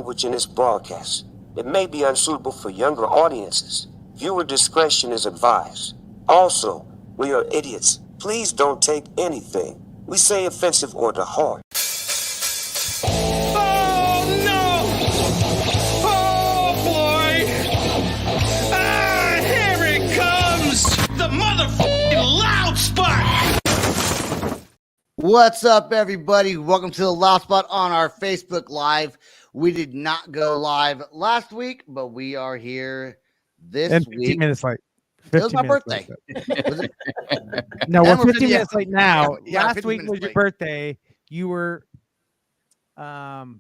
language in this broadcast. It may be unsuitable for younger audiences. Viewer discretion is advised. Also, we are idiots. Please don't take anything we say offensive or to heart. Oh no! Oh boy! Ah, here it comes! The motherfucking loud spot! What's up, everybody? Welcome to the Loud Spot on our Facebook Live. We did not go live last week, but we are here this and 15 week. minutes late. It was my birthday. No, we're And we're 15 minutes late now. Yeah, Last 15 week minutes was your late. birthday. You were He was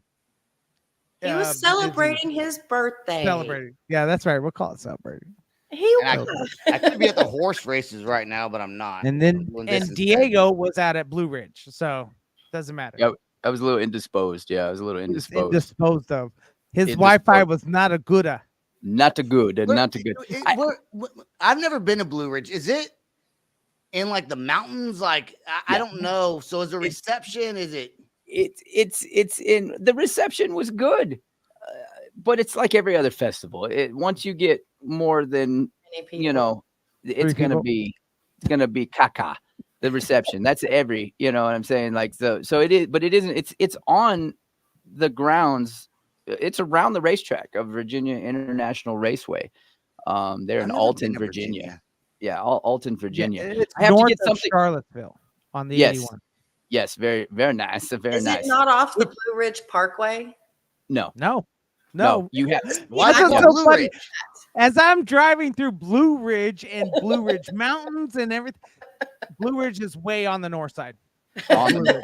busy. celebrating his birthday. Celebrating. Yeah, that's right. We'll call it celebrating. He And was. I could be at the horse races right now, but I'm not. And then I'm doing this and instead. Diego was out at Blue Ridge, so doesn't matter. Yep. I was a little indisposed. Yeah, I was a little He was indisposed. indisposed of. His Indisposed. Wi-Fi was not a gooda. Not a good. But Not a good. I've never been to Blue Ridge. Is it in like the mountains? Like I Yeah. don't know. So is the reception? Is it? It's in the reception was good, but it's like every other festival. Once you get more than Many people. you know, it's Three gonna people? be caca. The reception. That's every. You know what I'm saying? Like so it is, but it isn't. It's on the grounds. It's around the racetrack of Virginia International Raceway. They're I've in never been Alton, to Virginia. Yeah, Alton, Virginia. Yeah, it's I have to north get of something. Charlottesville on the Yes. 81. Yes, very, very nice. Very Is nice. it not off the Blue Ridge Parkway? No, No. you have. Why is That's it what's called so Blue funny. Ridge? As I'm driving through Blue Ridge and Blue Ridge Mountains and everything, Blue Ridge is way on the north side. On the,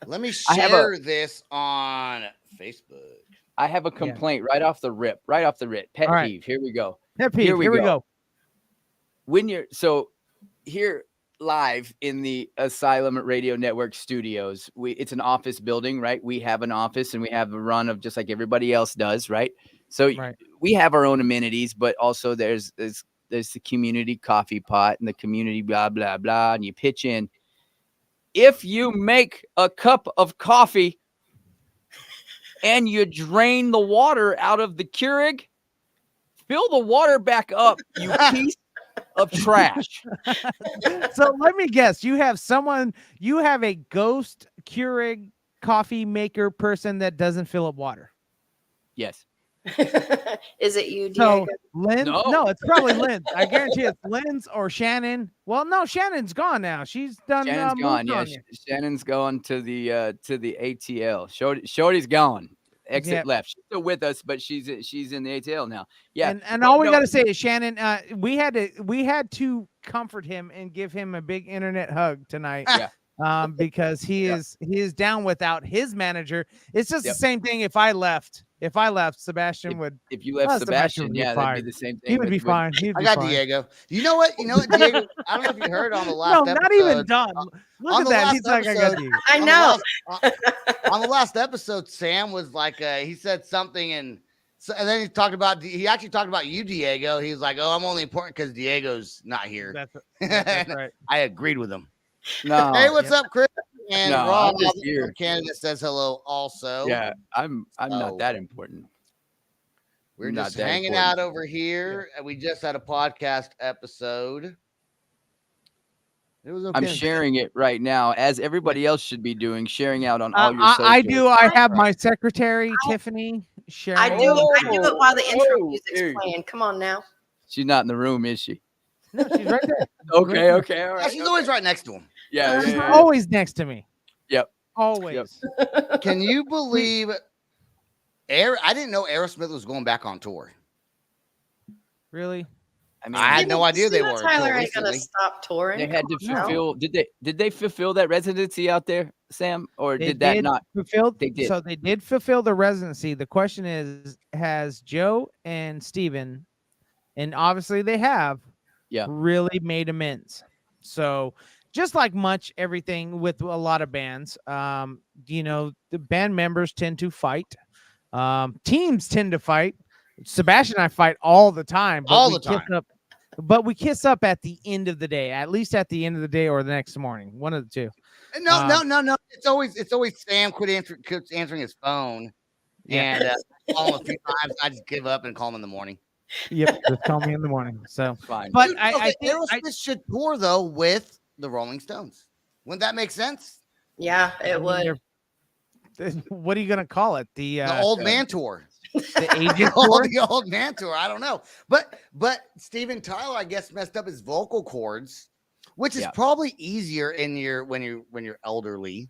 Let me I have share this on Facebook. I have a complaint right off the rip. Right off the rip. Pet All right. peeve. Here we go. Pet peeve, Here we here we go. go. When you're here live in the Asylum Radio Network studios, it's an office building, right? We have an office and we have a run of just like everybody else does, right? So Right. we have our own amenities, but also there's the community coffee pot and the community blah blah blah, and you pitch in. If you make a cup of coffee and you drain the water out of the Keurig, fill the water back up, you piece of trash. So let me guess. You have a ghost Keurig coffee maker person that doesn't fill up water. Yes. Is it you, So Diego? Lynn? No. No, it's probably Lynn. I guarantee it's Lynn's or Shannon. Well, no, Shannon's gone now. She's done. Shannon's gone. moved Yeah, on you. Shannon's gone to the ATL. Shorty's gone. Exit Yep. left. She's still with us, but she's in the ATL now. Yeah. And but all we no, got to say is Shannon. We had to comfort him and give him a big internet hug tonight. Yeah. Because he is down without his manager. It's just Yep. the same thing. If I left, Sebastian would. if you left Sebastian would Sebastian, be yeah, that'd fired. be the same thing. He would be with- fine. He'd I be got fine. Diego. You know what, Diego? I don't know if you heard on the No, last episode. not even done. Look on at the that. last He's like, I got episode- you. I on the know. on the last episode, Sam was like, he said something, and then he actually talked about you, Diego. He was like, "Oh, I'm only important because Diego's not here." That's right. I agreed with him. No. Hey, what's up, Chris? And No, Rob, I'm just here. from Canada, says hello. Also, Yeah, I'm So- not that important. we're not just that hanging important. out over here, and we just had a podcast episode. It was okay. I'm sharing it right now, as everybody else should be doing, sharing out on all your socials. I do. I have my secretary, Tiffany, sharing. I do it while the intro Oh, music's hey. playing. Come on now. She's not in the room, is she? No, she's right there. Okay, Right okay, all Yeah, right. she's always right next to him. Yeah, She's yeah, yeah. always next to me. Yep. Always. Can you believe? I didn't know Aerosmith was going back on tour. Really? I mean, I had no idea they Steven were. Tyler until ain't gonna recently. stop touring. they had to Come on. fulfill. Did they fulfill that residency out there, Sam, or They did that not? fulfill? They did. So they did fulfill the residency. The question is, has Joe and Steven, and obviously they have, Yeah. really made amends. So just like much everything with a lot of bands, the band members tend to fight. Teams tend to fight. Sebastian and I fight all the time. All we the time. kiss up- but we kiss up at the end of the day, at least at the end of the day or the next morning, one of the two. No. It's always Sam quits answering his phone. And call him a few times. I just give up and call him in the morning. Yep, just call me in the morning. So, Fine. but Dude, I think Aerosmith should tour though with the Rolling Stones. Wouldn't that make sense? Yeah, it would. What are you gonna call it? The The old man tour. the agent Oh, tour? the old man tour. I don't know. But Steven Tyler, I guess, messed up his vocal cords, which is Yeah. probably easier in your when you're elderly.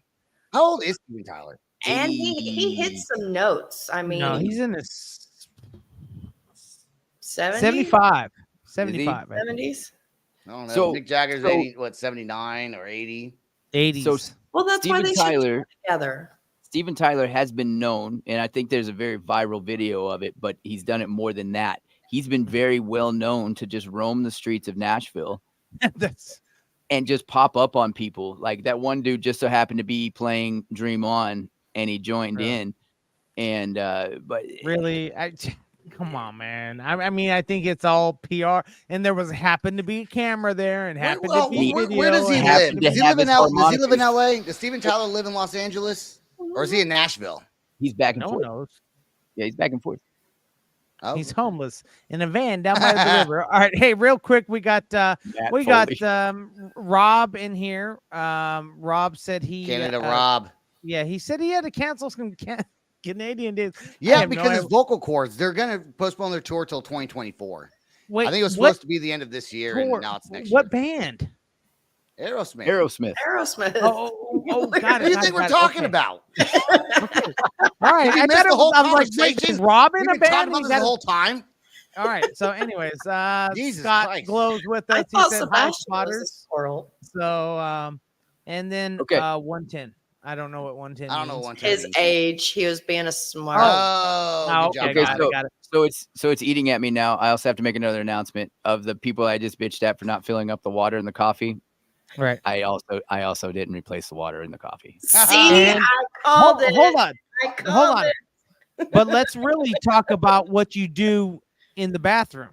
How old is Steven Tyler? And he hit some notes. I mean, No, he's in his 70s? 75. 75. I think. 70s. I don't know. So- Mick Jagger's so- 80, 79 or 80? 80s. So Well, that's why Steven they should Tyler, tour together. Steven Tyler has been known, and I think there's a very viral video of it, but he's done it more than that. He's been very well known to just roam the streets of Nashville That's and just pop up on people. Like that one dude just so happened to be playing Dream On, and he joined Yeah. in. And but really come on, man. I mean, I think it's all PR, and there happened to be a camera there, and happened to be video. Where does he and live? happened to Does he have live in his Does he live in harmonicas. LA? Does Steven Tyler live in Los Angeles? Or is he in Nashville? he's back and No one forth. knows. Yeah, he's back and forth. Oh. He's homeless in a van down by the river. All right, hey, real quick, we got Matt we Foley. got Rob in here. Rob said he Canada Rob. Yeah, he said he had to cancel some Canadian days. I Yeah, have no because his idea- vocal cords, they're going to postpone their tour till 2024. Wait, I think it was what supposed to be the end of this year, tour- and now it's next What year. band? Aerosmith. Aerosmith. Aerosmith. Oh, got What it. do you got think it, we're got it. talking Okay. about? All right, Did you I miss thought the it whole was, I was like, wait, conversation? is Rob in We've a been talking band? about He this got the a- whole time. All right. So, anyways, Jesus Scott Christ. Glows with I us. He thought said hi, Sebastian was a Potters. squirrel. So, and then Okay. 110. I don't know what 110. I don't know means. what 110 His means. age. He was being a smart. Oh, Oh, good job. okay, Okay, got so- it, got it. So it's eating at me now. I also have to make another announcement of the people I just bitched at for not filling up the water in the coffee. Right. I also didn't replace the water in the coffee. See, And- I called it. Hold on. I Hold called on. it. But let's really talk about what you do in the bathroom.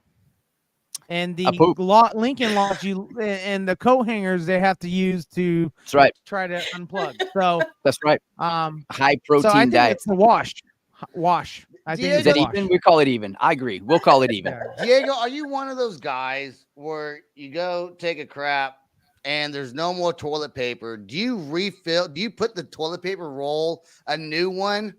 And the I poop. Lincoln Lodge and the coat hangers they have to use to That's right. try to unplug. So, That's right. High so protein I think diet. it's the wash. I think Diego- Is it's that the wash. even? We call it even. I agree. We'll call it even. Yeah. Diego, are you one of those guys where you go take a crap and there's no more toilet paper? Do you refill? Do you put the toilet paper roll, a new one,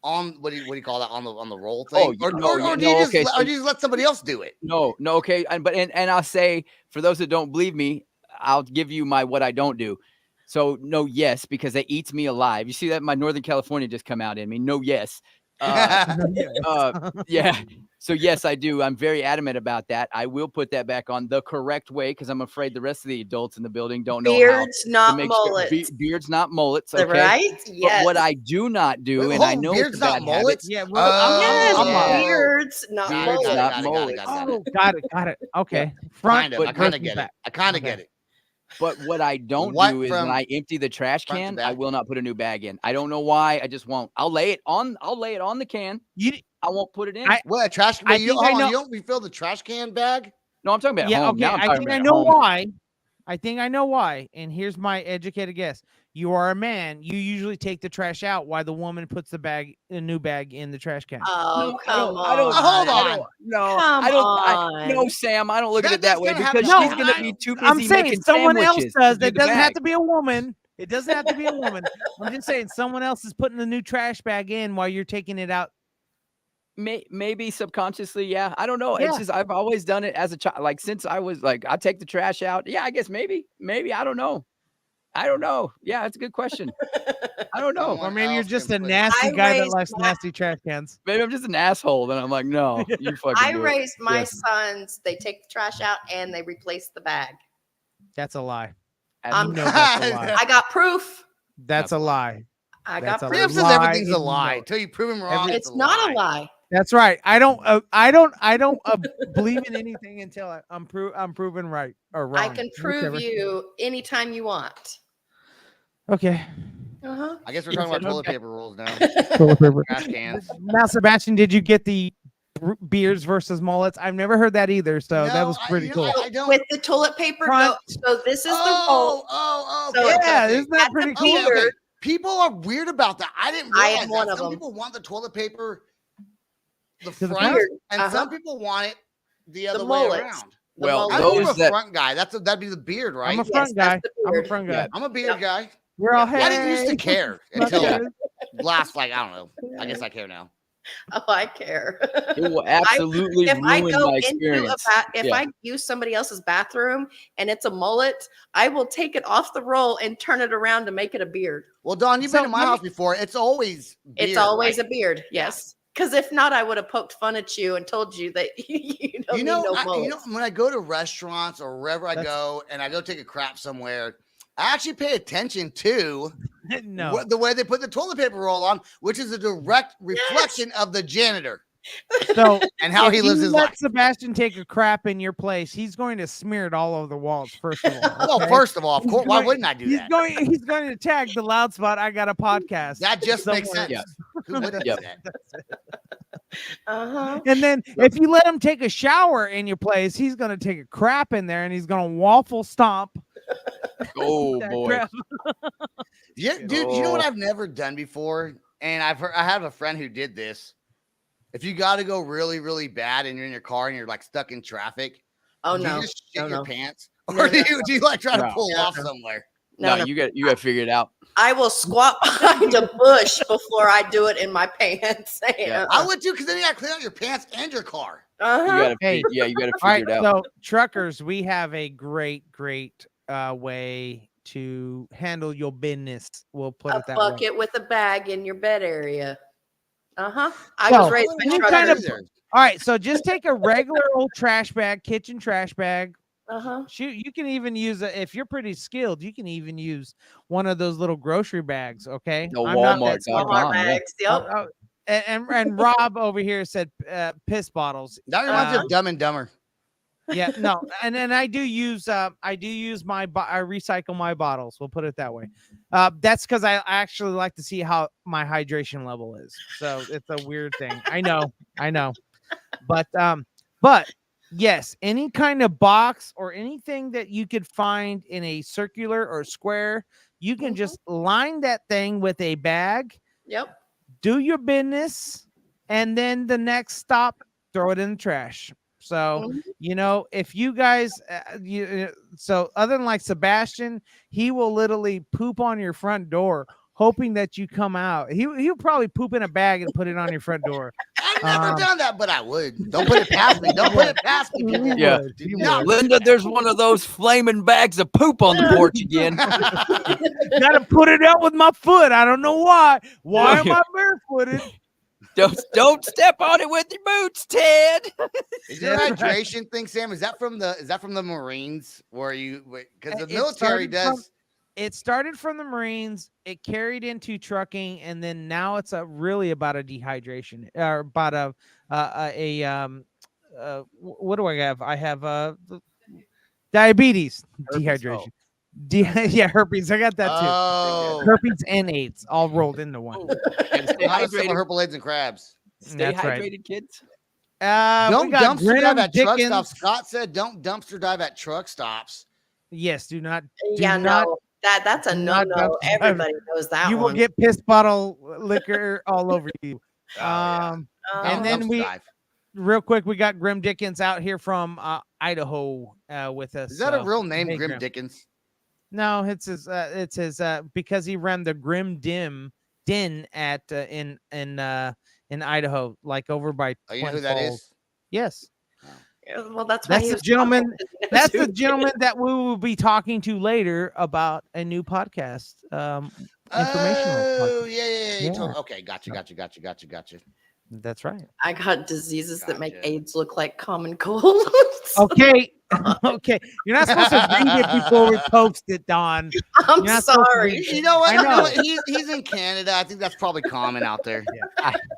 on what do you call that, on the roll thing? Oh, or do you just okay, or do you just let somebody else do it? No, okay. And I'll say for those that don't believe me, I'll give you my what I don't do. So no, yes, because that eats me alive. You see that my Northern California just come out in me. No, yes. Yeah. So yes, I do. I'm very adamant about that. I will put that back on the correct way because I'm afraid the rest of the adults in the building don't know Beards, how to not make mullets. sure beards, not mullets. Okay. Right? But Yes. what I do not do, Wait, and I hold, know beards it's a not bad habit, mullets. Yeah, Yes, Yeah. beards, not Beards, mullets. not mullets. Got it. Got it. Okay. Front, Kind of. I kind versus of get it. back. I kind of Okay. get it. But what I don't What do is from when I empty the trash front to can, I back? will not put a new bag in. I don't know why. I just won't. I'll lay it on the can. You, I won't put it in. What, a trash? I Wait, you, think I hold on, know- you don't refill the trash can bag? no, I'm talking about yeah, home. okay. Now I'm I talking think I about know home. why. I think I know why. And here's my educated guess. You are a man. You usually take the trash out while the woman puts the new bag in the trash can. Oh, No, come on. I don't. Hold I on. don't- No, Come I don't. on. No, Sam, I don't look at it that That's way gonna happen because all she's the going to time. be too busy I'm saying making someone else sandwiches does. to do It the doesn't have bag. to be a woman. It doesn't have to be a woman. I'm just saying someone else is putting the new trash bag in while you're taking it out. Maybe subconsciously, yeah. I don't know. Yeah. It's just I've always done it as a child. Like since I was like, I take the trash out. Yeah, I guess maybe. I don't know. Yeah, that's a good question. I don't know. Someone Or maybe you're else just can a put- nasty I guy that raised likes my- nasty trash cans. Maybe I'm just an asshole. And I'm like, no, you fucking I do it. raised my Yeah. sons. They take the trash out and they replace the bag. That's a lie. As I'm- You know that's a lie. I got proof. That's a lie. I That's got a proof. Sam says lie everything's a is lie no. until you prove him wrong. It's not a lie. That's right. I don't believe in anything until I'm proven right or wrong. I can prove Whichever. you anytime you want. Okay. Uh-huh. I guess we're Yes, talking about toilet okay. paper rolls now. Toilet paper. Trash cans. Now, Sebastian, did you get the beards versus mullets? I've never heard that either, so that No, was pretty cool. I don't. With the toilet paper, Front. so this is the roll. So okay. yeah, okay. isn't that At pretty the cool? Okay, okay. beard, People are weird about that. I didn't I realize am one that. of Some them. people want the toilet paper, the To the front, Weird. and Uh-huh. some people want it the other way mullets. around. The Well, I'm mullet. more those of a that front guy. That'd be the beard, right? I'm a Yes, front guy. that's the I'm a beard. front guy. Yeah. I'm a beard guy. We're all I didn't used to hey. care Let's until do it. last, like, I don't know. I guess I care now. Oh, I care. it will absolutely If I ruin go my into experience. if Yeah. I use somebody else's bathroom and it's a mullet, I will take it off the roll and turn it around to make it a beard. Well, Don, you've So been to my let me- house before. It's always beard, It's always right? a beard, yes. Because if not, I would have poked fun at you and told you that you don't You know, need no mullets. you know, when I go to restaurants or wherever I That's- go and I go take a crap somewhere, I actually pay attention to No. the way they put the toilet paper roll on, which is a direct reflection of the janitor So and how if he lives you his let life. Sebastian take a crap in your place, he's going to smear it all over the walls. First of all, Well, okay? first of all, of He's course, why going- wouldn't I do he's that? He's going to tag the loud spot. I got a podcast. That just makes somewhere. sense. Yeah. Who wouldn't Yep. do that? Uh-huh. And then if you let him take a shower in your place, he's going to take a crap in there and he's going to waffle stomp. Oh that boy. crap. Yeah, dude, you know what Oh. I've never done before? And I have a friend who did this. If you got to go really, really bad and you're in your car and you're like stuck in traffic, Oh, do no. you just shit No, your no. pants? No, Or no, do you like try to No. pull No, off no. somewhere? No, No, you got to figure it out. I will squat behind a bush before I do it in my pants. Yeah. I would too, because then you got to clean out your pants and your car. You Uh-huh. got to Hey. you got to All right, figure it out. so truckers, we have a great way to handle your business. We'll put A it that way. bucket with a bag in your bed area. Uh-huh. I was So, raised by any truckers. kind of- All right, so just take a regular old trash bag, kitchen trash bag. Uh-huh. Shoot, you can even use if you're pretty skilled, you can even use one of those little grocery bags. Okay, The I'm not that Walmart.com. skilled. Walmart yeah. bags. Yep. And Rob over here said piss bottles. That reminds me of Dumb and Dumber. Yeah, no, and I do use I recycle my bottles. We'll put it that way. That's because I actually like to see how my hydration level is. So it's a weird thing. I know, but yes, any kind of box or anything that you could find in a circular or square, you can just line that thing with a bag, Yep. do your business, and then the next stop, throw it in the trash. So, Mhm. you know, if you guys, so other than like Sebastian, he will literally poop on your front door, hoping that you come out. He'll probably poop in a bag and put it on your front door. I've never done that, but I would. Don't put it past me. Don't put it past me, people. Yeah. would. Do You not- Linda, there's one of those flaming bags of poop on the porch again. Gotta put it out with my foot. I don't know why. Why am I barefooted? Don't step on it with your boots, Ted. Is your That's right. hydration thing, Sam? Is that from the Marines where you because the It military started from- does? It started from the Marines. It carried into trucking, and then now it's really about a dehydration or about what do I have? I have diabetes, Herpes, dehydration. Yeah, herpes. I got that too. Oh, Herpes and AIDS all rolled into one. And stay how does some hydrated. herpes and crabs? Stay That's right. hydrated, kids. We Don't got dumpster dive Grim at truck Dickens. stops. Scott said, "Don't dumpster dive at truck stops." Yes, do not. Yeah, not- no. That's a do not no-no. dump- Everybody knows that You will one. get piss bottle liquor all over you. Oh, yeah. And Don't then dumpster we- dive. Real quick, we got Grim Dickens out here from Idaho with us. Is that a so- real name, hey, Grim Grim. Dickens? No, it's his. Because he ran the Grim Den at in Idaho, like over by. Oh, you know who Twin that Falls. is? Yes, Well, that's why That's he the was gentleman- talking to that's the dude. gentleman that we will be talking to later about a new podcast. Informational. Oh, podcast. yeah. You told- Yeah. Okay, gotcha. That's right. I got diseases that make Gotcha. AIDS look like common cold. Okay, okay. You're not supposed to read it before we post it, Don. I'm You're not supposed to sorry. read You know what? I You know know. what? He's in Canada. I think that's probably common out there.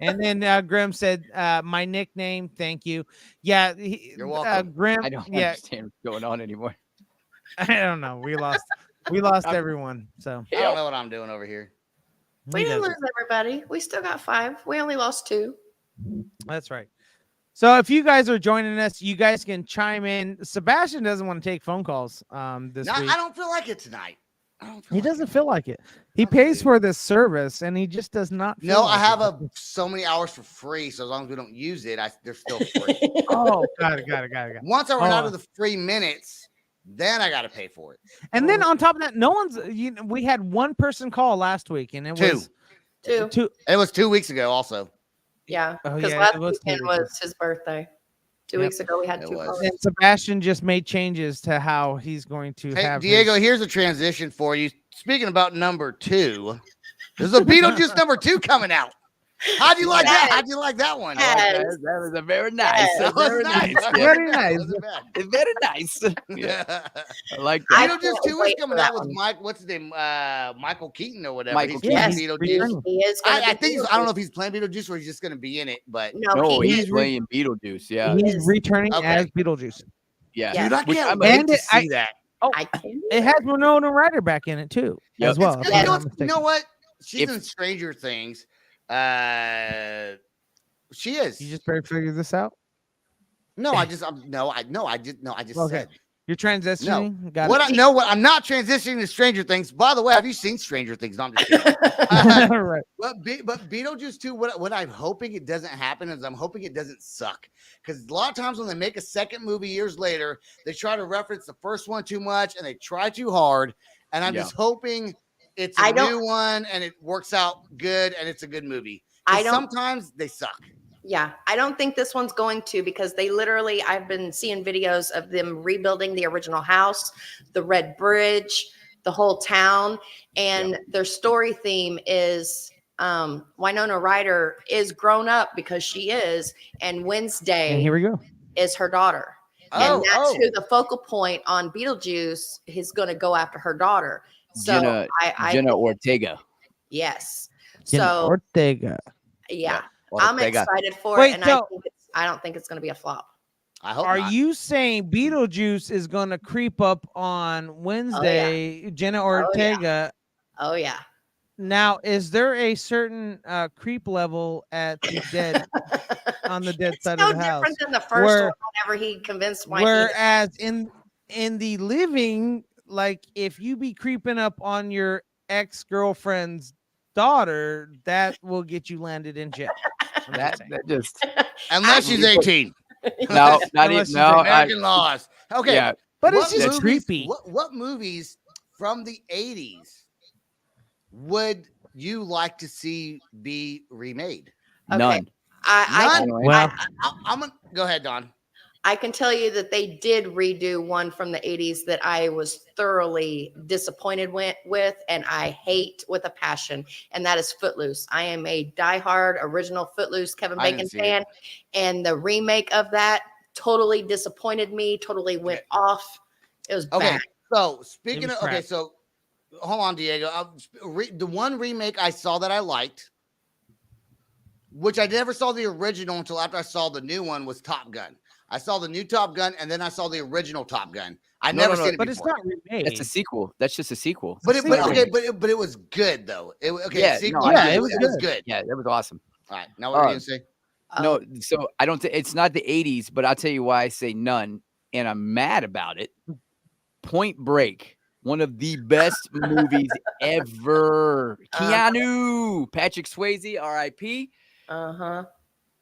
And then Grim said, "My nickname, thank you." Yeah, You're welcome. Grim. I don't Yeah, understand what's going on anymore. I don't know. We lost everyone. So I don't know what I'm doing over here. We he didn't doesn't. lose everybody. We still got 5. We only lost 2. That's right. So if you guys are joining us, you guys can chime in. Sebastian doesn't want to take phone calls this No, week. I don't feel like it tonight. I don't feel He like doesn't it. feel like it. He Not pays really. for this service, and he just does not. Feel No, like I have it. so many hours for free. So as long as we don't use it, they're still free. Oh, got it. Once I run out Oh. of the free minutes, then I got to pay for it. And then on top of that, no one's. We had one person call last week, and it Two. was Two. two. It was 2 weeks ago. Also, Yeah. Oh, Because yeah, last it was 2 weekend weeks ago. was his birthday. 2 Yep. weeks ago, we had It two was. calls. And Sebastian just made changes to how he's going to hey have Diego, his- here's a transition for you. Speaking about number 2, there's a Beetlejuice number 2 coming out. How'd you like that? Yes. How'd you like that one? Yes. That was a very nice. Yes. That was Very nice. nice. That Yeah, Very wasn't bad. nice. That wasn't bad. very nice. Yeah, I like I that. Beetlejuice can't 2 is wait coming for out that with one. Mike. What's his name? Michael Keaton or whatever. Michael He's Keaton. playing Yes. Beetlejuice. He is going to I think I don't know if he's playing Beetlejuice or he's just going to be in it, but No, No, he he's is. playing Beetlejuice. Yeah, He's is. returning Okay. as Beetlejuice. yeah. Yeah. dude, I Which can't I'm a- wait And to it- see that. I can. It has Winona Ryder back in it too, Yep. as well. It's if good. I'm You know, not you know mistaken. what? She's If- in Stranger Things. She is. You just better figure this out. No, I just Okay. said. You're transitioning. Got What it. I know, what I'm not transitioning to Stranger Things. By the way, have you seen Stranger Things? No, I'm just kidding. Right. but Beetlejuice 2, what I'm hoping it doesn't happen is I'm hoping it doesn't suck. Because a lot of times when they make a second movie years later, they try to reference the first one too much and they try too hard. And I'm Yeah. just hoping it's I a don't- new one and it works out good and it's a good movie. 'Cause I don't. sometimes they suck. Yeah, I don't think this one's going to, because they literally, I've been seeing videos of them rebuilding the original house, the Red Bridge, the whole town, and their story theme is Winona Ryder is grown up because she is, and And Wednesday here we go. is her daughter. Oh, And that's who the focal point on Beetlejuice is going to go after her daughter. So Jenna, I Jenna Ortega. yes. Jenna So Ortega. yeah, I'm Ortega. excited for Wait, it, and so- I don't think it's going to be a flop. I hope Are not. you saying Beetlejuice is going to creep up on Wednesday? Jenna Ortega. Oh yeah. Now, is there a certain creep level at the dead on the dead It's side no of the house? different than the first Where- one. Whenever he convinced Mikey. Whereas in the living, like if you be creeping up on your ex-girlfriend's daughter, that will get you landed in jail. I'm That, just saying. that just Unless she's 18. no, not Unless even she's no. I, American laws. Okay. yeah, But what it's just movies- creepy. What movies from the 80s would you like to see be remade? Okay. none. I, None? Well, I'm gonna go ahead, Don. I can tell you that they did redo one from the 80s that I was thoroughly disappointed with, and I hate with a passion, and that is Footloose. I am a diehard original Footloose Kevin I didn't Bacon see it. fan, and the remake of that totally disappointed me, totally went Okay. off. It was Okay, bad. so speaking was of, okay, crap. so hold on, Diego. The one remake I saw that I liked, which I never saw the original until after I saw the new one, was Top Gun. I saw the new Top Gun, and then I saw the original Top Gun. I No, never no, no, seen it but it's before. not remade. That's a sequel. That's just a sequel. But it, but sequel. okay, but it was good though. Yeah, sequel, no, yeah, I it get was, that. it was good. Yeah, that was awesome. All right, now what are you Uh, gonna say? No, so I don't think it's not the 80s, but I'll tell you why I say none, and I'm mad about it. Point Break, one of the best movies ever. Keanu, Patrick Swayze, R.I.P. Uh-huh.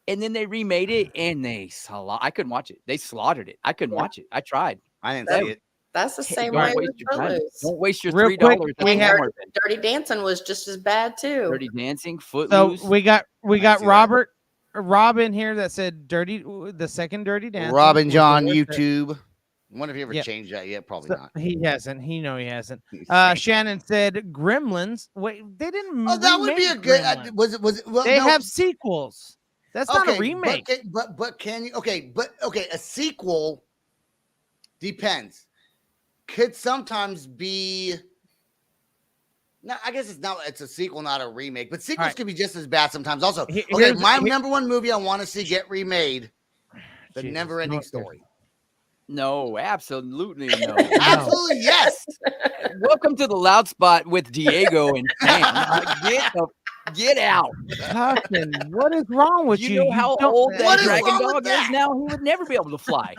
And then they remade it, and I couldn't watch it. They slaughtered it. I couldn't Yeah. watch it. I tried. I didn't That- see it. That's the same Don't way waste with your time. Footloose. Don't waste your Real $3 quick, at we have- Walmart. Dirty Dancing was just as bad too. Dirty Dancing, So Footloose. we got see that. Rob in here that said the second Dirty Dancing. Robin was John worth it. YouTube. I wonder if he ever Yeah. changed that yet. Probably So not. he hasn't. He hasn't. Oh, Shannon said Gremlins. Wait, they didn't. that would be a remake good. Gremlins. Was it? Well, They no, have sequels. That's not a remake. But can you? Okay, a sequel depends. Could sometimes be. No, I guess it's not. It's a sequel, not a remake. But sequels right. can be just as bad sometimes. Also, Here- okay, here's- my here- number one movie I want to see get remade: The Jesus, Never-Ending no, Story. No, absolutely no. Absolutely yes. Welcome to the Loud Spot with Diego and Pam. Get out. Fucking, what is wrong with you? You know how don't- old What that is dragon wrong with dog that? is now? He would never be able to fly.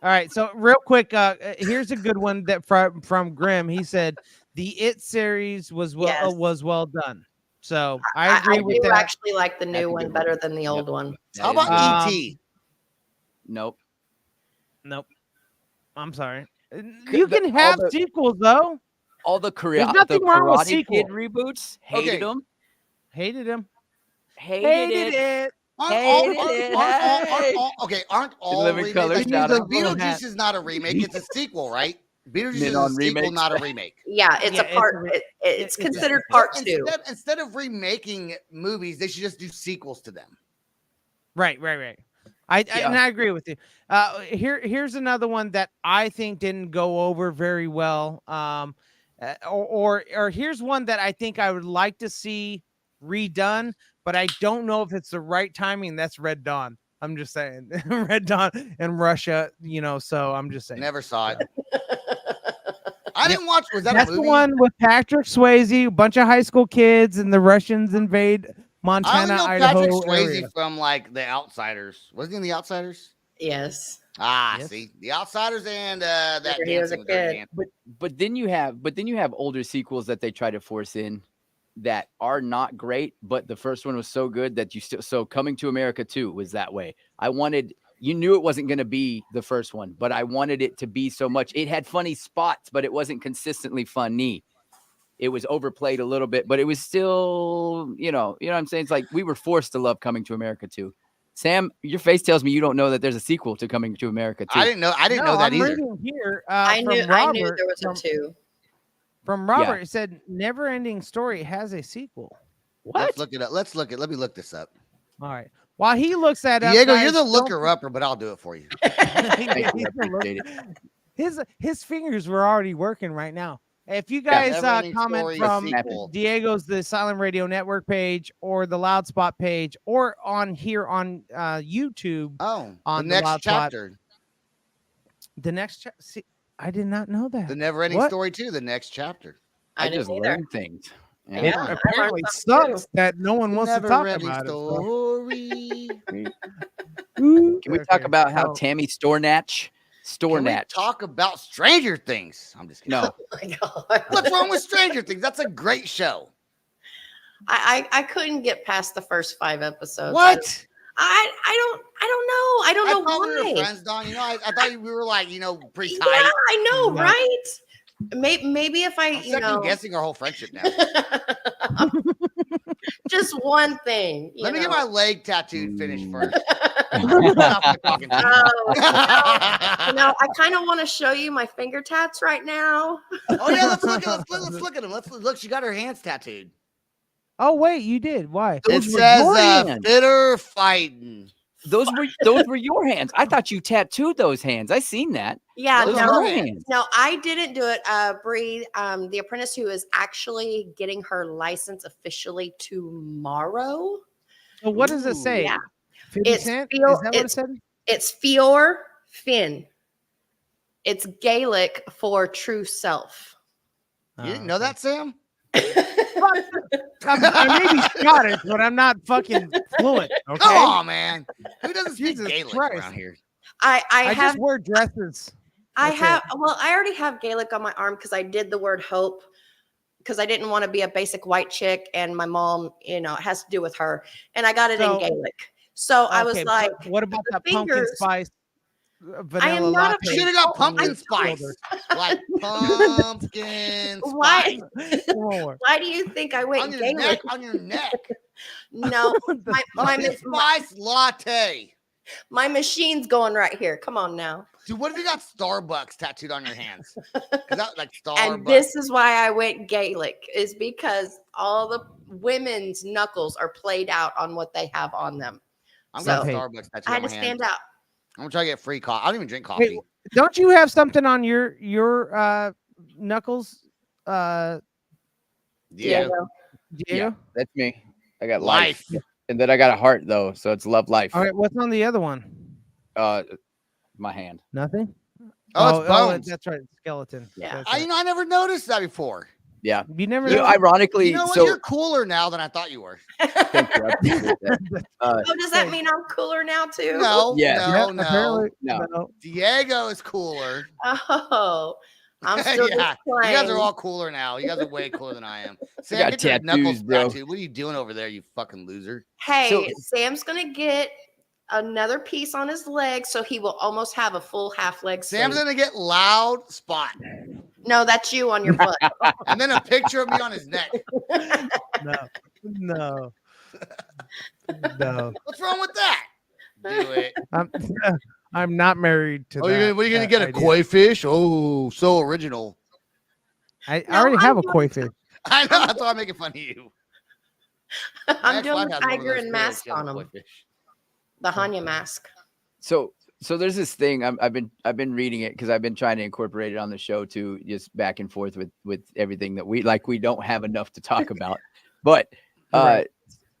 All right, so real quick, here's a good one that from Grim. He said the It series was Yes. well done. So I agree I with do that. actually like the That's a new good one one. better than the Yep. old one. How That is about a- ET? Nope. Nope. I'm sorry. C- You the- can all have the- sequels though. All the There's the nothing wrong with Karate sequel. Kid reboots, hated Okay. them. Hated him. Hated it. Aren't Hated all, it, aren't hey. all, okay, aren't all Living remakes? Colour, Like, shout out. Beetlejuice is not a remake; it's a sequel, right? Beetlejuice is a Mid-on sequel, remakes. not a remake. Yeah, it's Yeah, a it's part. a re- It's it's a- considered part two. Instead of remaking movies, they should just do sequels to them. Right. And I agree with you. Here's another one that I think didn't go over very well. Or here's one that I think I would like to see redone, but I don't know if it's the right timing. That's Red Dawn. I'm just saying, Red Dawn in Russia. So I'm just saying. Never saw it. I didn't watch. Was that That's a the movie? one with Patrick Swayze, a bunch of high school kids, and the Russians invade I only Montana, know Idaho Patrick Swayze area. from like The Outsiders. Wasn't he in The Outsiders? Yes. Ah, Yes. see, The Outsiders and that Remember he was a Dancing with Dirty kid. Dancing. But then you have older sequels that they try to force in that are not great, but the first one was so good that you still. So Coming to America 2 was that way. You knew it wasn't going to be the first one, but I wanted it to be so much. It had funny spots, but it wasn't consistently funny. It was overplayed a little bit, but it was still, you know what I'm saying? It's like we were forced to love Coming to America 2. Sam, your face tells me you don't know that there's a sequel to Coming to America 2. I didn't know that I'm either. reading here. I knew from Robert, there was from, a two. From Robert, it said Never Ending Story has a sequel. Let's look it up. Let me look this up. All right. While he looks that up, Diego, guys, you're the don't- looker upper, but I'll do it for you. Thank you, I appreciate it. His fingers were already working right now. If you guys Never Ending comment Story from sequel. Diego's the Silent Radio Network page or the Loudspot page or on YouTube, Oh, on the the next Loud Spot. chapter. the next see, I did not know that. The Never Ending What? Story 2, the next chapter. I I just didn't either. learned things. It Yeah, I learned apparently something sucks that no one wants to Never talk Ending about it. so- Story. Can we talk Okay, about how so- Tammy Stornatch? Can we Stornatch. talk about Stranger Things? I'm just kidding. No, Oh my God. What's wrong with Stranger Things? That's a great show. I couldn't get past the first 5 episodes. What? I don't know. I don't I know thought we why. were friends, Don. I thought we were like, pretty Yeah, tight. I know, Yeah. right? Maybe if I, I'm second guessing our whole friendship now. just one thing. Let me get my leg tattooed finished first. Oh, Talking to I kind of want to show you my finger tats right now. Oh yeah, let's look at them. Let's look. She got her hands tattooed. Oh wait, you did. Why? It Those were says your hands. fitter fighting. those were your hands. I thought you tattooed those hands. I seen that. Yeah, Those Those are are no, her your hands. no, I didn't do it. Bree, the apprentice who is actually getting her license officially tomorrow. So what does it Ooh. say? Yeah. 50 It's cent? feel- Is that what it it's- said? It's Fior Finn. It's Gaelic for true self. You didn't know that, Sam? I may be Scottish, but I'm not fucking fluent. Okay. Come on, man. Who doesn't speak Jesus Gaelic Christ. around here? I I have just wear dresses. I That's have well, I already have Gaelic on my arm because I did the word hope because I didn't want to be a basic white chick and my mom, it has to do with her. And I got it So- in Gaelic. So I was Okay, but like, what about the that pumpkin fingers- spice vanilla not a latte? Should have got Oh, pumpkin I- spice. Like pumpkin Why- spice. More. why do you think I went On your Gaelic? neck, on your neck. No, my, Pumpkin spice latte. my machine's going right here. Come on now. Dude, what if you got Starbucks tattooed on your hands? 'Cause that like Starbucks. And this is why I went Gaelic, is because all the women's knuckles are played out on what they have on them. I'm got so- Starbucks tattooed I had on to my stand hand. out. I'm gonna try to get free coffee. I don't even drink coffee. Wait, don't you have something on your knuckles? yeah. Diego. Diego? That's me. I got Life. and then I got a heart though, so it's love life. All right, what's on the other one? My hand. Nothing. Oh, it's bones. that's right, skeleton. Yeah. That's I right. never noticed that before. Yeah. You never You know, know. ironically, You know what? so You're cooler now than I thought you were. thank you, I appreciate that. Oh, does that mean I'm cooler now too? No, Yeah. no. apparently, No. Diego is cooler. Oh, I'm still Yeah, just you playing. guys are all cooler now. You guys are way cooler than I am. Sam, got get your tattoos, knuckles bro. tattooed. What are you doing over there, you fucking loser? Hey, Sam's gonna get another piece on his leg, so he will almost have a full half leg. Sam's sleeve. gonna get loud spot, No, that's you on your foot. and then a picture of me on his neck. No. What's wrong with that? Do it. I'm not married to Oh, that. what are you gonna that get? A idea. koi fish? Oh, so original. I No, already have a I'm koi fish. I know. That's why I'm making fun of you. My I'm doing ex-wife the has one of tiger those and fish. mask She has a on koi him. fish. The Hanya mask. So there's this thing I've been reading it because I've been trying to incorporate it on the show too, just back and forth with everything that we don't have enough to talk about. But Right.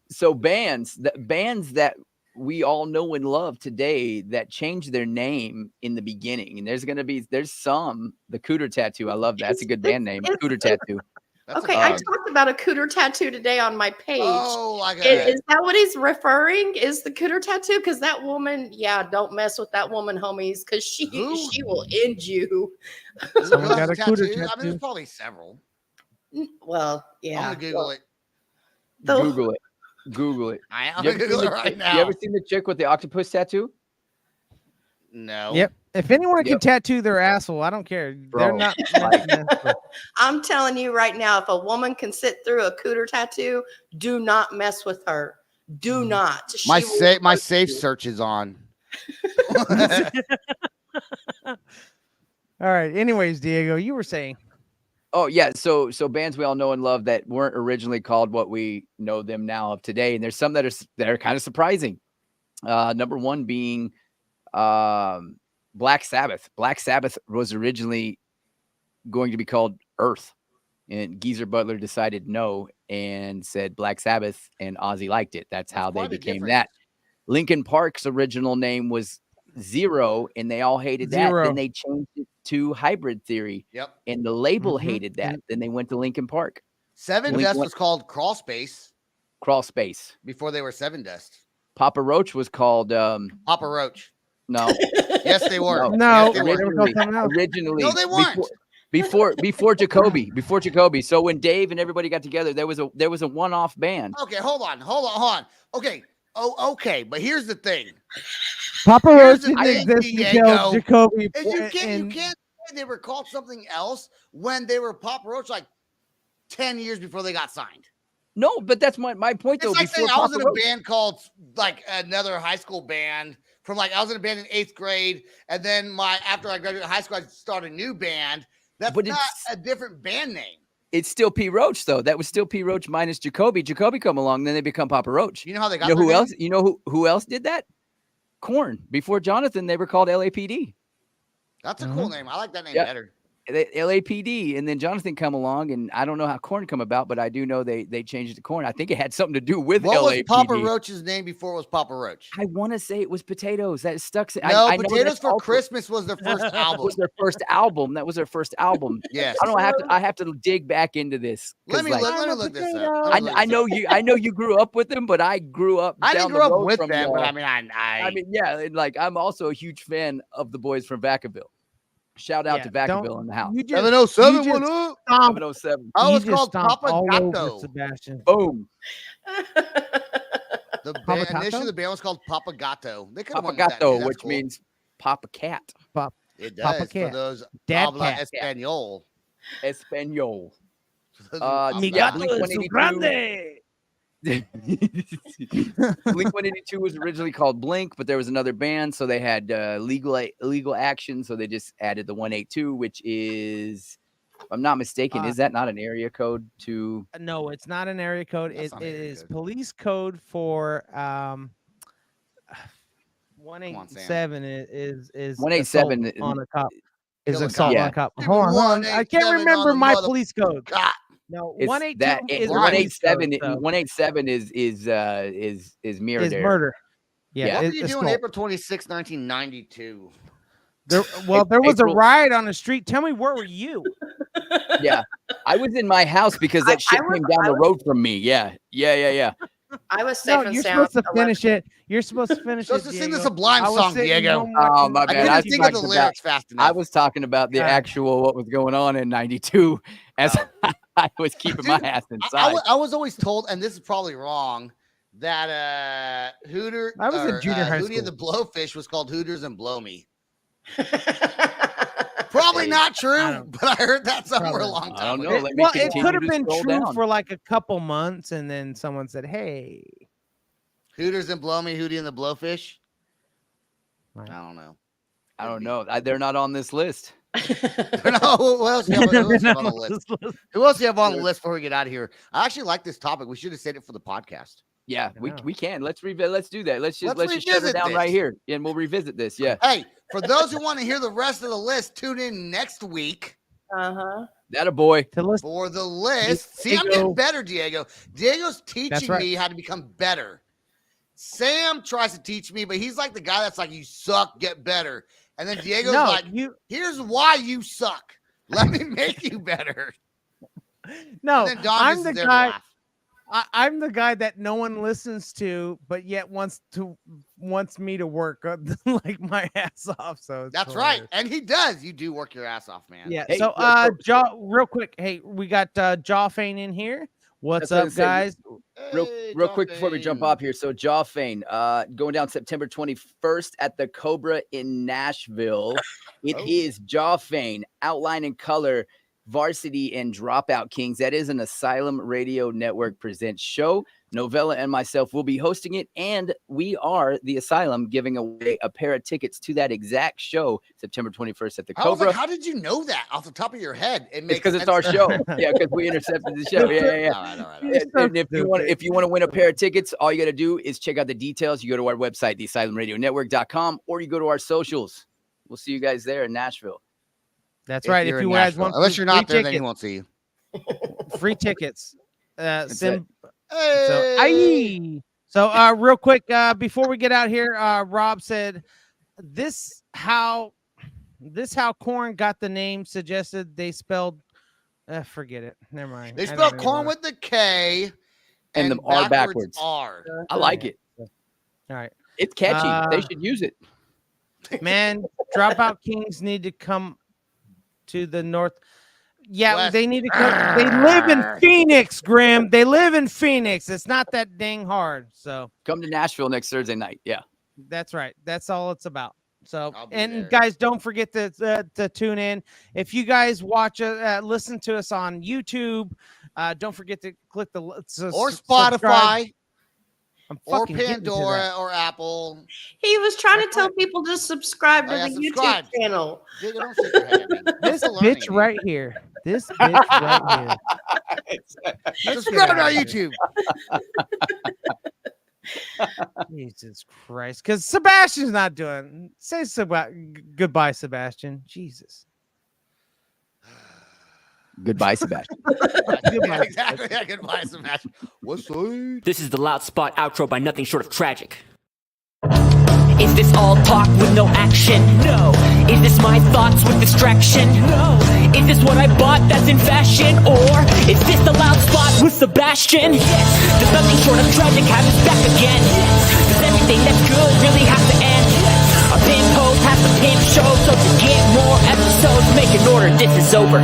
so bands that we all know and love today that changed their name in the beginning, and there's some the Cooter Tattoo. I love that. That's a good band name, Cooter Tattoo. That's Okay, I talked about a cooter tattoo today on my page. Oh, like Is that what he's referring? Is the cooter tattoo? Because that woman, don't mess with that woman, homies, because she Who? will end you. Someone got a cooter I mean, tattoo. there's probably several. Well, I'm yeah. gonna Google it. Google it. I'm You gonna ever, Google seen it the, right you now. ever seen the chick with the octopus tattoo? No. Yep. If anyone can Yep. tattoo their asshole, I don't care. They're Bro, not. I'm telling you right now, if a woman can sit through a cooter tattoo, do not mess with her. Do not. She My will my hurt safe you. search is on. All right. Anyways, Diego, you were saying. Oh yeah, so bands we all know and love that weren't originally called what we know them now of today, and there's some that are kind of surprising. Number one being Black Sabbath. Black Sabbath was originally going to be called Earth, and Geezer Butler decided no and said Black Sabbath, and Ozzy liked it. That's how they quite a became difference. that. Linkin Park's original name was Zero, and they all hated that. Zero. Then they changed it to Hybrid Theory, Yep. and the label Mhm. hated that. Then they went to Linkin Park. Seven Blink Dust one- was called Crawl Space Crawl Space. before they were Seven Dust. Papa Roach was called Papa Roach. no. Yes, they were. No, Yes, they they were. were called something else. Originally, No, they weren't. before Jacoby. Before Jacoby. So when Dave and everybody got together, there was a one-off band. Okay, hold on. Okay. Oh, okay. But here's the thing. Papa Here's Roach the didn't thing, exist until Diego. Jacoby. And you and- can't say they were called something else when they were Papa Roach like 10 years before they got signed. No, but that's my point though. It's like Before saying I was Papa in a Roach. band called like another high school band from like I was in a band in 8th grade, and then after I graduated high school, I started a new band. That's But not it's- a different band name. It's still P. Roach though. That was still P. Roach minus Jacoby. Jacoby come along, then they become Papa Roach. You know how they got You know their who name? else? You know who else did that? Korn. Before Jonathan, they were called LAPD. That's a cool name. I like that name Yeah. better. LAPD, and then Jonathan come along, and I don't know how Korn come about, but I do know they changed it to Korn. I think it had something to do with What was LAPD. Papa Roach's name before it was Papa Roach? I want to say it was Potatoes. That stuck. No, I know Potatoes that's for also- Christmas was their first That album. was their first album. That was their first album. Yes. I don't know. I have to dig back into this. 'cause, Let me like, look this up. I know you grew up with them, but I grew up. I down didn't the grow up road with from, them, but I mean, I mean, yeah, and like I'm also a huge fan of the boys from Vacaville. Shout out to Yeah, don't- Vacaville in the house. You just, 707, you what just up? stomped- 707. I you was just called stomped Papa all over Gato. Sebastian. Boom. The Papa band, Gato? initially, the band was called Papa Gato. They could have Papa won with that name. Gato, That's which cool. means Papa Cat. It does Papa for Cat. those Dad habla cat. español. Espanol. For those Mi who gato habla- es su grande. Blink 182 was originally called Blink, but there was another band, so they had legal action, so they just added the 182, which is, if I'm not mistaken, is that not an area code to? No, it's not an area code. That's It not an area is code. police code for 187 is 187 assault on a cop. Is Kill a assault cop. on a cop. Yeah. Hold on. I 187 can't on remember the my mother- police code. God, No, It's 182 that is 187. police code, 187 is so murder. is murder. Yeah. what were it's you doing assault. April 26, 1992? There was a April- riot on the street. Tell me, where were you? Yeah, I was in my house because that shit came down the road from me. Yeah. I was No, safe and you're sound. supposed to finish it. You're supposed to finish Supposed it. to sing the Diego. Sublime I was song, sitting Diego. home Oh, watching- my I bad. couldn't I think of the talked lyrics fast enough. I was talking about the God. actual what was going on in '92 as I was keeping my Dude, ass inside. I was always told, and this is probably wrong, that Hooter. I was in junior high Hootie and the school. Blowfish was called Hooters and Blow Me. Probably not I true, don't- but I heard that somewhere Probably a long I time don't ago. know. Let me Well, it continue could have to been scroll true down. for like a couple months, and then someone said, "Hey, Hooters and Blow Me, Hootie and the Blowfish. Right. I don't know. I don't know. They're not on this list. No, what else do you have, who else do you have on the list? Who else do you have on the list before we get out of here? I actually like this topic. We should have said it for the podcast. Yeah, I we, know. we can. Let's let's do that. Let's just Let's shut it revisit down right this. here and we'll revisit this. Yeah. Hey, for those who want to hear the rest of the list, tune in next week Uh-huh. That a boy. to listen." for the list. See, I'm getting better, Diego. Diego's teaching right. me how to become better. Sam tries to teach me, but he's like the guy that's like, you suck, get better. And then Diego's No, like, you here's why you suck. Let me make you better. no. And then Don I'm just the is there to guy. laugh. I'm the guy that no one listens to, but yet wants me to work like my ass off. So it's That's right. hilarious. And he does. You do work your ass off, man. Yeah. Hey, So, yeah, Jaw, real quick. Hey, we got Jawfane in here. What's That's what I up, was saying. guys? Real quick before we jump off here. So Jawfane, going down September 21st at the Cobra in Nashville. It is Jawfane, Outline and Color, Varsity and Dropout Kings. That is an Asylum Radio Network presents show. Novella and myself will be hosting it, and we are the Asylum giving away a pair of tickets to that exact show September 21st at the I was Cobra. like, how did you know that off the top of your head? It It's makes because it's sense our to show. me. Yeah, because we intercepted the show. Yeah. All right, all right. And, and if you want to win a pair of tickets, all you got to do is check out the details. You go to our website, theasylumradionetwork.com, or you go to our socials. We'll see you guys there in Nashville. That's right. you're If in you guys Nashville. want, unless you're not free there, then he tickets, won't see you. free tickets. Sim. Hey! So real quick, before we get out here, Rob said this how corn got the name suggested. They spelled forget it. Never mind. They I don't spell even corn wanna- with the K And the R backwards. R. I like it. All right. It's catchy. They Uh, should use it. Man, Dropout Kings need to come to the north. Yeah, West. they need to come. They live in Phoenix, Grim. They live in Phoenix. It's not that dang hard. So Come to Nashville next Thursday night. Yeah. that's right. That's all it's about. So, I'll be and there. guys, don't forget to tune in. If you guys listen to us on YouTube, don't forget to click the Or subscribe. Spotify, I'm or fucking getting to Pandora, that. or Apple. He was trying to tell people to subscribe to Oh, yeah, the subscribe. YouTube channel. Diego, don't shake your head at me. This Still learning, bitch man. right here. This bitch right here. Subscribe to our outta here. YouTube. Jesus Christ. Because Sebastian's not doing. Say goodbye, Sebastian. Jesus. Goodbye, Sebastian. Yeah, exactly. Yeah, goodbye, Sebastian. What's up? This is the Loud Spot outro by nothing short of tragic. Is this all talk with no action? No. Is this my thoughts with distraction? No. Is this what I bought that's in fashion? Or is this the Loud Spot with Sebastian? Yes. Does nothing short of tragic have us back again? Yes. Does everything that's good really have to end? Yes. Our pimp host has to pimp show, so to get more episodes, make an order, this is over.